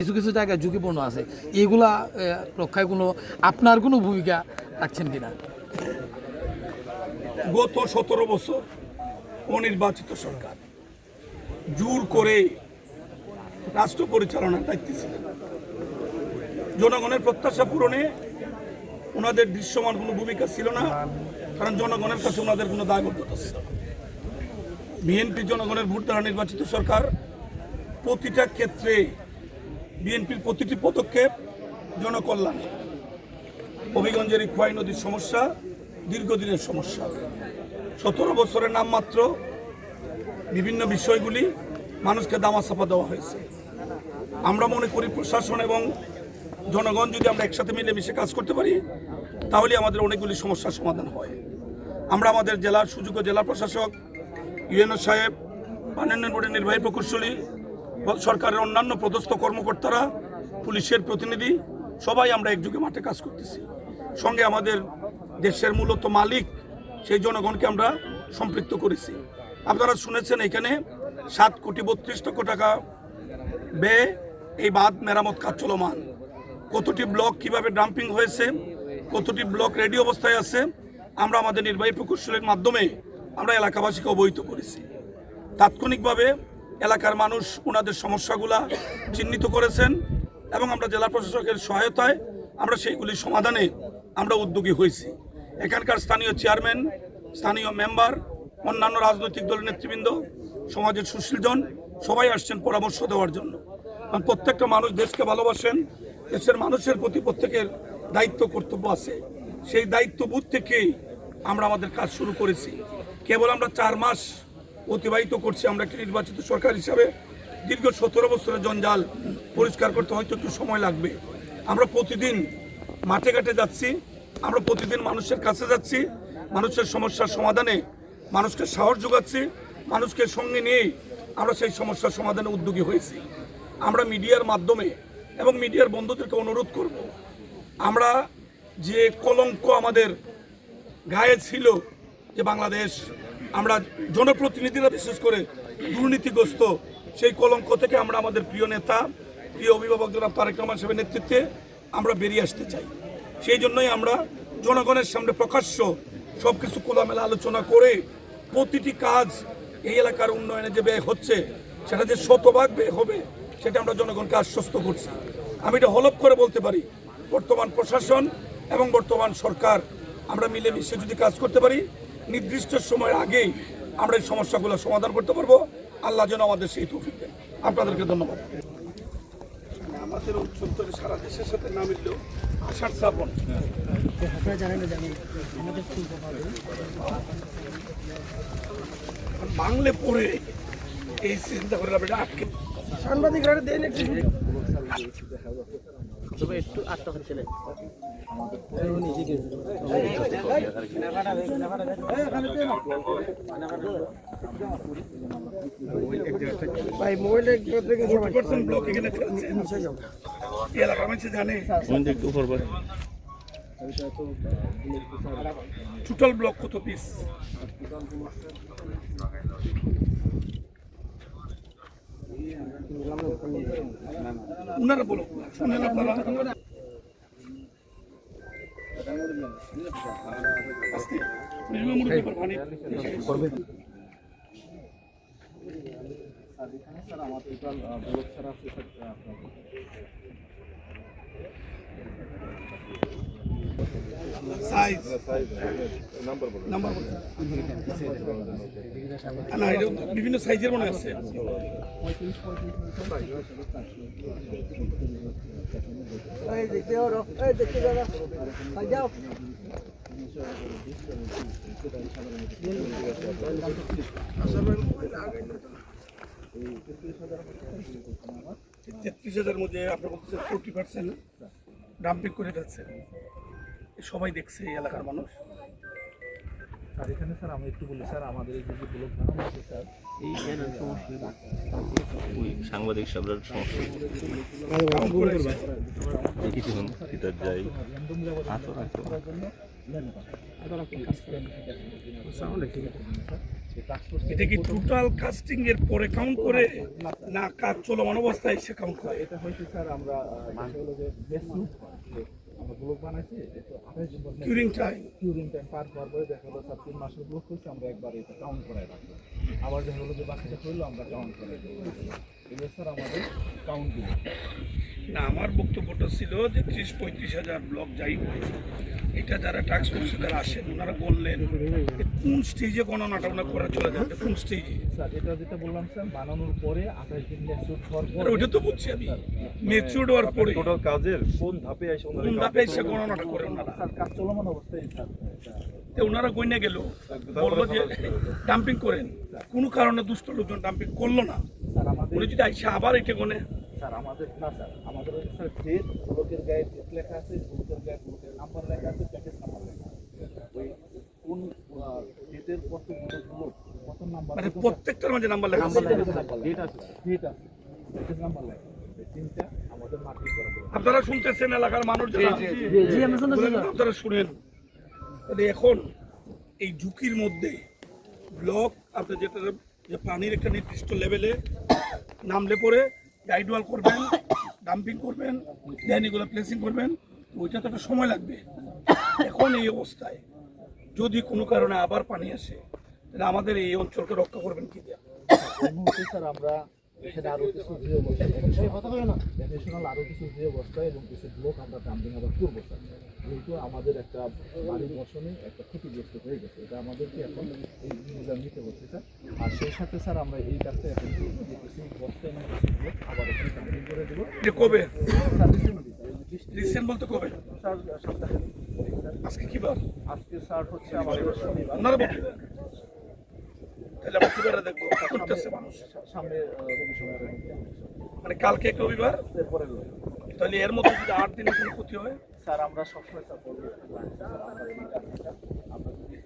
কিছু কিছু জায়গায় ঝুঁকিপূর্ণ আছে, এগুলা রক্ষায় আপনার কোনো ভূমিকা রাখছেন কিনা? গত 17 বছর অনির্বাচিত সরকার জোর করে রাষ্ট্র পরিচালনার দায়িত্বে ছিলেন। জনগণের প্রত্যাশা পূরণে ওনাদের দৃশ্যমান কোনো ভূমিকা ছিল না, কারণ জনগণের কাছে ওনাদের কোনো দায়বদ্ধতা ছিল না। বিএনপি জনগণের ভোট দ্বারা নির্বাচিত সরকার, প্রতিটা ক্ষেত্রে বিএনপির প্রতিটি পদক্ষেপ জনকল্যাণে। হবিগঞ্জের এই খোয়াই নদীর সমস্যা দীর্ঘদিনের সমস্যা, 17 বছরের নামমাত্র বিভিন্ন বিষয়গুলি মানুষকে দামাচাপা দেওয়া হয়েছে। আমরা মনে করি প্রশাসন এবং জনগণ যদি আমরা একসাথে মিলেমিশে কাজ করতে পারি, তাহলে আমাদের অনেকগুলি সমস্যার সমাধান হয়। আমরা আমাদের জেলার সুযোগ্য জেলা প্রশাসক, ইউএনও সাহেব, পানীয় বোর্ডের নির্বাহী প্রকৌশলী, সরকারের অন্যান্য পদস্থ কর্মকর্তারা, পুলিশের প্রতিনিধি, সবাই আমরা একযোগে মাঠে কাজ করতেছি। সঙ্গে আমাদের দেশের মূলত মালিক সেই জনগণকে আমরা সম্পৃক্ত করেছি। আপনারা শুনেছেন এখানে 7,32,00,000 টাকা ব্যয়ে এই বাঁধ মেরামত কাজ চলমান। কতটি ব্লক কিভাবে ডাম্পিং হয়েছে, কতটি ব্লক রেডি অবস্থায় আছে, আমরা আমাদের নির্বাহী প্রকৌশলীর মাধ্যমে আমরা এলাকাবাসীকে অবহিত করেছি। তাৎক্ষণিকভাবে এলাকার মানুষ ওনাদের সমস্যাগুলা চিহ্নিত করেছেন এবং আমরা জেলা প্রশাসকের সহায়তায় আমরা সেইগুলি সমাধানে আমরা উদ্যোগী হয়েছি। এখানকার স্থানীয় চেয়ারম্যান, স্থানীয় মেম্বার, অন্যান্য রাজনৈতিক দলের নেতৃবৃন্দ, সমাজের সুশীলজন সবাই আসছেন পরামর্শ দেওয়ার জন্য। কারণ প্রত্যেকটা মানুষ দেশকে ভালোবাসেন, দেশের মানুষের প্রতি প্রত্যেকের দায়িত্ব কর্তব্য আছে। সেই দায়িত্ববোধ থেকেই আমরা আমাদের কাজ শুরু করেছি। কেবল আমরা 4 মাস অতিবাহিত করছি আমরা একটি নির্বাচিত সরকার হিসাবে। দীর্ঘ 17 বছরের জঞ্জাল পরিষ্কার করতে হয়তো একটু সময় লাগবে। আমরা প্রতিদিন মাঠে ঘাটে যাচ্ছি, আমরা প্রতিদিন মানুষের কাছে যাচ্ছি, মানুষের সমস্যার সমাধানে মানুষকে সাহস যোগাচ্ছি, মানুষকে সঙ্গে নিয়েই আমরা সেই সমস্যার সমাধানে উদ্যোগী হয়েছি। আমরা মিডিয়ার মাধ্যমে এবং মিডিয়ার বন্ধুদেরকে অনুরোধ করব, আমরা যে কলঙ্ক আমাদের গায়ে ছিল যে বাংলাদেশ, আমরা জনপ্রতিনিধিরা বিশেষ করে দুর্নীতিগ্রস্ত, সেই কলঙ্ক থেকে আমরা আমাদের প্রিয় নেতা, প্রিয় অভিভাবক জনাব তারেক রহমান সাহেবের নেতৃত্বে আমরা বেরিয়ে আসতে চাই। সেই জন্যই আমরা জনগণের সামনে প্রকাশ্য সব কিছু খোলামেলা আলোচনা করে প্রতিটি কাজ এই এলাকার উন্নয়নে যে ব্যয় হচ্ছে সেটা যে শতভাগ ব্যয় হবে সেটা আমরা জনগণকে আশ্বস্ত করছি। আমি এটা হলফ করে বলতে পারি, বর্তমান প্রশাসন এবং বর্তমান সরকার আমরা মিলেমিশে যদি কাজ করতে পারি, নির্দিষ্ট সময়ের আগেই আমরা এই সমস্যাগুলো সমাধান করতে পারবো। আল্লাহ যেন আমাদের সেই তৌফিক দেন। আপনাদেরকে ধন্যবাদ। আমাদের অঞ্চলে সারা দেশের সাথে না মিললেও আষাঢ় শ্রাবণ বাংলে পড়ে এই চিন্তা করে আটকে সাংবাদিক একটু আটটা ছিলেন। ভাই মোবাইলে ব্লক এখানে এলাকার মানুষ জানে টোটাল ব্লক কত পিস? উনারা বলো, শুনেন আপনারা। বিভিন্ন সাইজের মনে আছে। $33,000 মধ্যে আপনার বলতেছে 40% ডাম্পিং করে ফেলছে। সবাই দেখছে এই এলাকার মানুষ। আর এখানে স্যার আমি একটু বলি স্যার, আমাদের এই যে ব্লক বানানো হচ্ছে স্যার, এই সমস্যা সাংবাদিক সাহেবরা সমস্যা কিছুক্ষণ ভিতর যাই ঠিক আছে। এটা কি টোটাল কাস্টিং এর পরে কাউন্ট করে না কাজ চলমান অবস্থায় এসে কাউন্ট করে? এটা হয়েছে স্যার আমরা যেটা হলো যে বেস্ট লুক আমরা ব্লক বানাইছি তো 28 দিন কিউরিং টাইম পার পরে দেখা হলো স্যার 3 মাসের ব্লক হয়েছে আমরা একবার এটা কাউন্ট করাই রাখবো আবার দেখা হলো যে বাকিটা হইলো আমরা কাউন্ট করাই দেবো এগুলো স্যার আমাদের কাউন্ট দিল না, আমার বক্তব্যটা ছিল যে 30-35 হাজার ব্লক যাই হয়, এটা যারা টাস্ক ফোর্সে যারা আসেন ওনারা বললেন যে কোন স্টেজে গণনাটা ওনারা করে চলে যাবে, কোন স্টেজে? স্যার এটা যেটা বললাম স্যার বানানোর পরে 28 দিন ম্যাচিউর হওয়ার পরে ওইটা তো বুঝছি আমি, ম্যাচিউরড হওয়ার পরে টোটাল কাজের কোন ধাপে এসে কোন ধাপে এসে গণনাটা করে ওনারা? স্যার কাজ চলমান অবস্থায় স্যার তো ওনারা গইনা গেল, বললো যে ডাম্পিং করেন, কোনো কারণে দুষ্ট লোকজন ডাম্পিং করলো না, স্যার আমাদের উনি যদি আইসা আবার এটা গনে, স্যার আমাদের না স্যার আমাদের স্যার ডেট ব্লকের গায়ে ডেট লেখা আছে ব্লকের গায়ে ব্লকের নাম্বার লেখা আছে প্যাকেজ নাম্বার লেখা আছে ওই কোন ডেটের কত নাম্বার মানে প্রত্যেকটার মাঝে নাম্বার লেখা আছে। ডেট আছে প্যাকেজ নাম্বার লেখা আছে তিনটা আমাদের মার্কিং করা হবে আপনারা শুনতেছেন এলাকার মানুষ যারা, আপনারা শুনেন। তাহলে এখন এই ঝুঁকির মধ্যে ব্লক আপনি যেটা যে পানির একটা নির্দিষ্ট লেভেলে নামলে পরে গাইডওয়াল করবেন, ডাম্পিং করবেন, দেন এগুলো প্লেসিং করবেন, ওইটা তো একটা সময় লাগবে। এখন এই অবস্থায় যদি কোনো কারণে আবার পানি আসে তাহলে আমাদের এই অঞ্চলকে রক্ষা করবেন কি দেয়া? এই মুহূর্তে স্যার আমরা এখানে আরো কিছু যে অবস্থা এডিশনাল আরো কিছু যে অবস্থা এবং কিছু ব্লক আমরা ডাম্পিং আবার করবো স্যার যেহেতু আমাদের একটা বাড়ির বসনে একটা ক্ষতিগ্রস্ত হয়ে গেছে এটা আমাদেরকে এখন এই নিলাম নিতে হচ্ছে স্যার আর সেই সাথে স্যার আমরা এই কাজটা এখন করবো যে কিছু বস্তা এবং কিছু ব্লক আবার এখানে ডাম্পিং করে দেবো এটা কবে? স্যার রিসেন্টলি রিসেন্ট বলতে কবে? স্যার সপ্তাহে আজকে কি বার? আজকে স্যার হচ্ছে আমাদের শনিবার ওনারা বলতে তাহলে আমরা কি বারে দেখবো করতেছে মানুষ? সামনে রবি সোমবারের মধ্যে মানে কালকে এক রবিবার, এরপরে তাহলে এর মধ্যে যদি 8 দিনে কোনো ক্ষতি হয়, স্যার আমরা সবসময় স্যার বলবো স্যার আমরা এই কাজটা আমরা যদি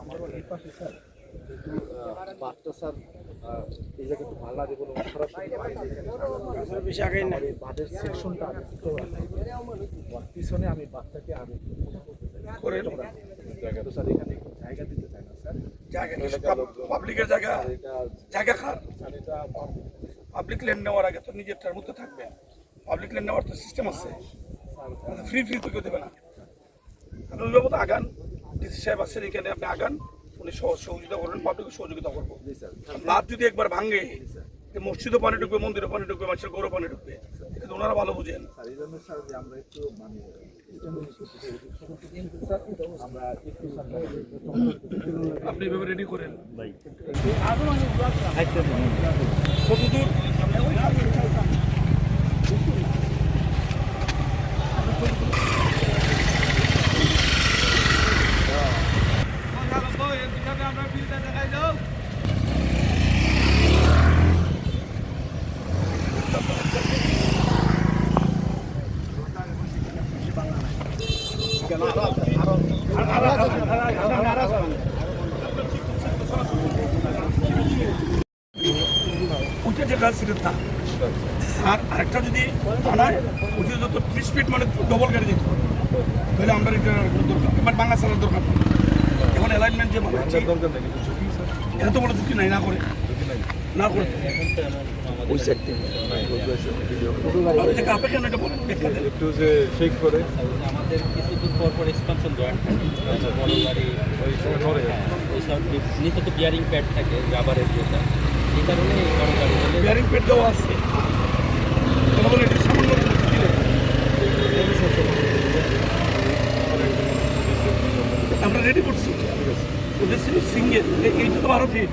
আমারও এই পাশে স্যার বাচ্চা স্যার এই জায়গায় একটু ভালো লাগে বলে সরাসরি বেশি আগে না বাদের সেকশনটা আমি পিছনে আমি বাচ্চাকে আমি করে তো স্যার এখানে একটু জায়গা দিতে চাই না স্যার জায়গা পাবলিকের জায়গা, জায়গা খার স্যার এটা পাবলিক ল্যান্ড নেওয়ার আগে তো নিজেরটার মধ্যে থাকবে। পাবলিক ল্যান্ড নেওয়ার তো সিস্টেম আছে, ফ্রি তো কেউ দেবে না। আপনি অভিভাবক আগান, ডিসি সাহেব আছেন এখানে, আপনি আগান, উনি সহযোগিতা করবেন, পাবলিক সহযোগিতা করবো। লাভ যদি একবার ভাঙে, মসজিদও পানি ঢুকবে, মন্দিরও পানি ঢুকবে, মানুষের গৌরব পানি ঢুকবে, এটা তো ওনারা ভালো বুঝেন। স্যার এই জন্য স্যার যে আমরা একটু মানে আমরা একটু আপনি এভাবে রেডি করেন। ভাই কতদূর? ওইটা যে গাছ সেটা তা, আর আরেকটা যদি বানায় ওইটা যত 30 ফিট মানে ডবল গাড়ি যেতে হবে, তাহলে আমরা এটা দরকার মানে বাংলা চালার দরকার নেই। এখন অ্যালাইনমেন্ট যে বানাচ্ছি দরকার নেই কিন্তু ঝুঁকি স্যার এটা তো বড় ঝুঁকি নাই, না করে না করে ওই সাইড থেকে আর ওই যে কাপে কেন এটা বলেন ব্যাখ্যা দেন। একটু যে শেক করে আমাদের কিছু দূর পর পর এক্সপানশন জয়েন্ট থাকে বড় গাড়ি ওই সময় ধরে ওইসব নিচে তো বিয়ারিং প্যাড থাকে রাবারের যেটা এই কারণে এই বড় গাড়ি হলে বিয়ারিং পেট দেওয়া আছে, কথা বলে এটা সামান্য ঝুঁকি নেই। আমরা রেডি করছি, ওদের ছিল সিঙ্গেল, এইটা তো 12 ফিট,